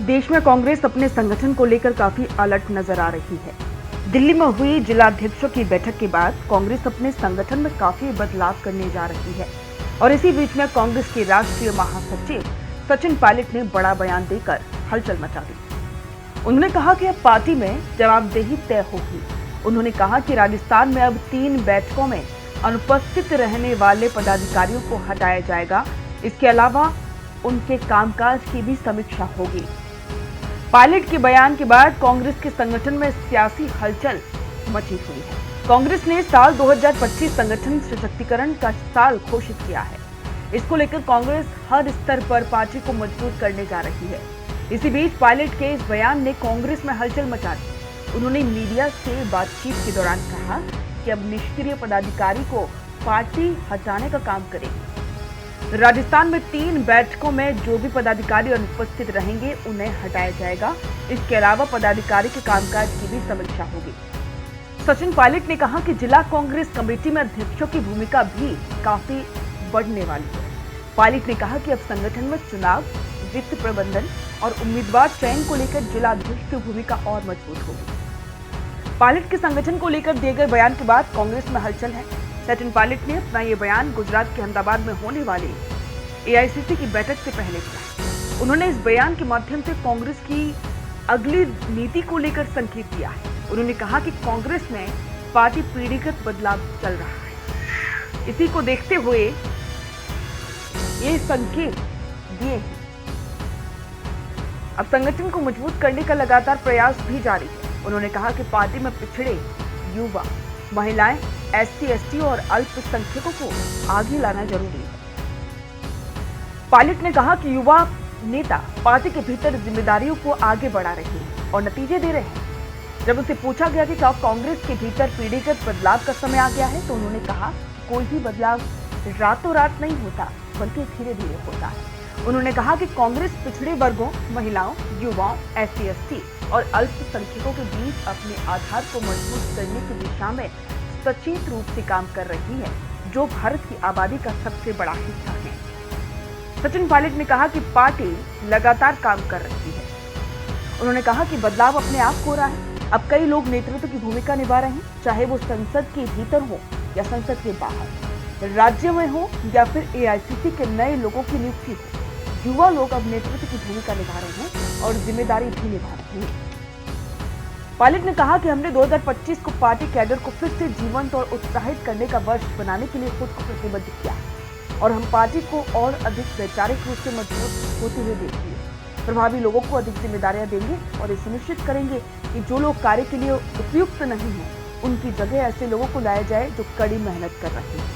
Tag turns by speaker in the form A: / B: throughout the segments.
A: देश में कांग्रेस अपने संगठन को लेकर काफी अलर्ट नजर आ रही है। दिल्ली में हुई जिलाध्यक्षों की बैठक के बाद कांग्रेस अपने संगठन में काफी बदलाव करने जा रही है और इसी बीच में कांग्रेस के राष्ट्रीय महासचिव सचिन पायलट ने बड़ा बयान देकर हलचल मचा दी। उन्होंने कहा कि अब पार्टी में जवाबदेही तय होगी। उन्होंने कहा कि राजस्थान में अब 3 बैठकों में अनुपस्थित रहने वाले पदाधिकारियों को हटाया जाएगा। इसके अलावा उनके कामकाज की भी समीक्षा होगी। पायलट के बयान के बाद कांग्रेस के संगठन में सियासी हलचल मची हुई है। कांग्रेस ने साल 2025 संगठन सशक्तिकरण का साल घोषित किया है। इसको लेकर कांग्रेस हर स्तर पर पार्टी को मजबूत करने जा रही है। इसी बीच पायलट के इस बयान ने कांग्रेस में हलचल मचा दी। उन्होंने मीडिया से बातचीत के दौरान कहा कि अब निष्क्रिय पदाधिकारी को पार्टी हटाने का काम करेगी। राजस्थान में 3 बैठकों में जो भी पदाधिकारी अनुपस्थित रहेंगे उन्हें हटाया जाएगा। इसके अलावा पदाधिकारी के कामकाज की भी समीक्षा होगी। सचिन पायलट ने कहा कि जिला कांग्रेस कमेटी में अध्यक्षों की भूमिका भी काफी बढ़ने वाली है। पायलट ने कहा कि अब संगठन में चुनाव, वित्त प्रबंधन और उम्मीदवार चयन को लेकर जिला अध्यक्ष की भूमिका और मजबूत होगी। पायलट के संगठन को लेकर दिए गए बयान के बाद कांग्रेस में हलचल है। सचिन पायलट ने अपना ये बयान गुजरात के अहमदाबाद में होने वाली एआईसीसी की बैठक से पहले किया। उन्होंने इस बयान के माध्यम से कांग्रेस की अगली नीति को लेकर संकेत दिया है। उन्होंने कहा कि कांग्रेस में पार्टी पीढ़ीगत बदलाव चल रहा है। इसी को देखते हुए ये संकेत दिए हैं। अब संगठन को मजबूत करने का लगातार प्रयास भी जारी है। उन्होंने कहा कि पार्टी में पिछड़े युवा, महिलाएं, एससी/एसटी और अल्पसंख्यकों को आगे लाना जरूरी है। पायलट ने कहा कि युवा नेता पार्टी के भीतर जिम्मेदारियों को आगे बढ़ा रहे हैं और नतीजे दे रहे हैं। जब उनसे पूछा गया कि क्या कांग्रेस के भीतर पीढ़ीगत बदलाव का समय आ गया है, तो उन्होंने कहा कि कोई भी बदलाव रातों रात नहीं होता, बल्कि धीरे धीरे होता है। उन्होंने कहा कि कांग्रेस पिछड़े वर्गों, महिलाओं, युवाओं, एससी/एसटी और अल्पसंख्यकों के बीच अपने आधार को मजबूत करने की दिशा में सचेत रूप से काम कर रही है, जो भारत की आबादी का सबसे बड़ा हिस्सा है। सचिन पायलट ने कहा कि पार्टी लगातार काम कर रही है। उन्होंने कहा कि बदलाव अपने आप हो रहा है। अब कई लोग नेतृत्व की भूमिका निभा रहे हैं, चाहे वो संसद के भीतर हो या संसद के बाहर, राज्य में हो या फिर एआईसीसी के नए लोगों की नियुक्ति हो। युवा लोग अब नेतृत्व की भूमिका निभा रहे हैं और जिम्मेदारी भी निभा रहे हैं। पायलट ने कहा कि हमने 2025 को पार्टी कैडर को फिर से जीवंत और उत्साहित करने का वर्ष बनाने के लिए खुद को प्रतिबद्ध किया है और हम पार्टी को और अधिक वैचारिक रूप से मजबूत होते हुए देखेंगे। प्रभावी लोगों को अधिक जिम्मेदारियां देंगे और ये सुनिश्चित करेंगे कि जो लोग कार्य के लिए उपयुक्त नहीं हैं, उनकी जगह ऐसे लोगों को लाया जाए जो कड़ी मेहनत कर रहे हैं।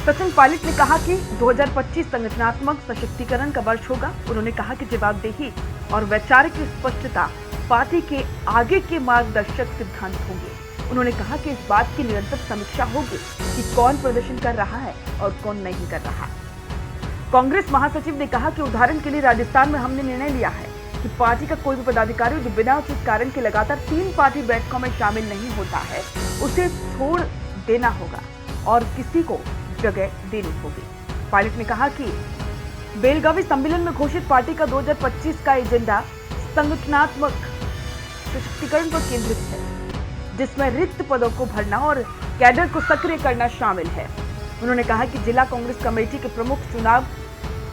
A: सचिन पायलट ने कहा कि 2025 संगठनात्मक सशक्तिकरण का वर्ष होगा। उन्होंने कहा कि जवाबदेही और वैचारिक स्पष्टता पार्टी के आगे के मार्गदर्शक सिद्धांत होंगे। उन्होंने कहा कि इस बात की निरंतर समीक्षा होगी कि कौन प्रदर्शन कर रहा है और कौन नहीं कर रहा। कांग्रेस महासचिव ने कहा कि उदाहरण के लिए राजस्थान में हमने निर्णय लिया है कि पार्टी का कोई भी पदाधिकारी जो बिना उचित कारण के लगातार 3 पार्टी बैठकों में शामिल नहीं होता है, उसे छोड़ देना होगा और किसी को जगह देनी होगी। पायलट ने कहा कि बेलगावी सम्मेलन में घोषित पार्टी का 2025 का एजेंडा संगठनात्मक सशक्तिकरण पर केंद्रित है, जिसमें रिक्त पदों को भरना और कैडर को सक्रिय करना शामिल है। उन्होंने कहा कि जिला कांग्रेस कमेटी के प्रमुख चुनाव,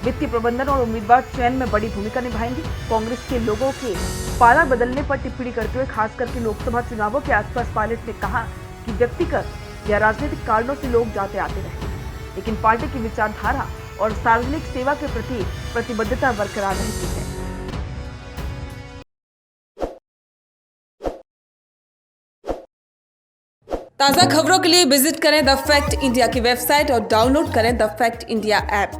A: वित्तीय प्रबंधन और उम्मीदवार चयन में बड़ी भूमिका निभाएंगे। कांग्रेस के लोगों के पाला बदलने पर टिप्पणी करते हुए खास करके लोकसभा चुनावों के आसपास पायलट ने कहा कि व्यक्तिगत या राजनीतिक कारणों से लोग जाते आते रहते हैं, लेकिन पार्टी की विचारधारा और सार्वजनिक सेवा के प्रति प्रतिबद्धता बरकरार रहती है।
B: ताज़ा खबरों के लिए विजिट करें द फैक्ट इंडिया की वेबसाइट और डाउनलोड करें द फैक्ट इंडिया ऐप।